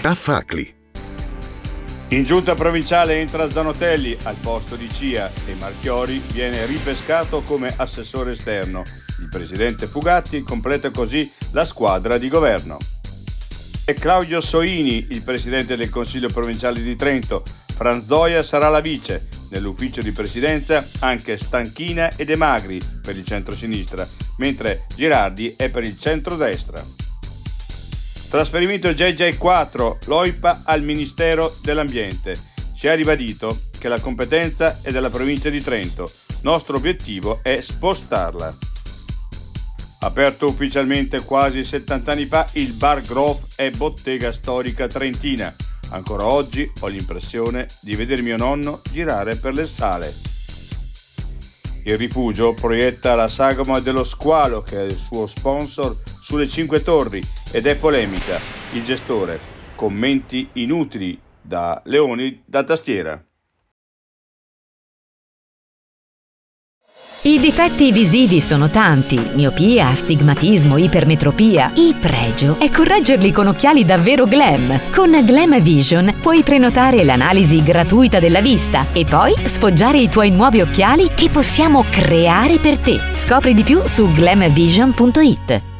A Facli. In giunta provinciale entra Zanotelli al posto di Cia e Marchiori viene ripescato come assessore esterno. Il presidente Fugatti completa così la squadra di governo. E Claudio Soini, il presidente del Consiglio provinciale di Trento. Franz Doia sarà la vice. Nell'ufficio di presidenza anche Stanchina e De Magri per il centro-sinistra, mentre Girardi è per il centro-destra. Trasferimento JJ4, l'OIPA al Ministero dell'Ambiente. Si è ribadito che la competenza è della provincia di Trento. Nostro obiettivo è spostarla. Aperto ufficialmente quasi 70 anni fa, il Bar Grof è bottega storica trentina. Ancora oggi ho l'impressione di vedere mio nonno girare per le sale. Il Rifugio proietta la sagoma dello squalo, che è il suo sponsor, sulle Cinque Torri ed è polemica. Il gestore: commenti inutili da Leoni da tastiera. I difetti visivi sono tanti: miopia, astigmatismo, ipermetropia. Il pregio è correggerli con occhiali davvero glam. Con Glam Vision puoi prenotare l'analisi gratuita della vista e poi sfoggiare i tuoi nuovi occhiali che possiamo creare per te. Scopri di più su glamvision.it.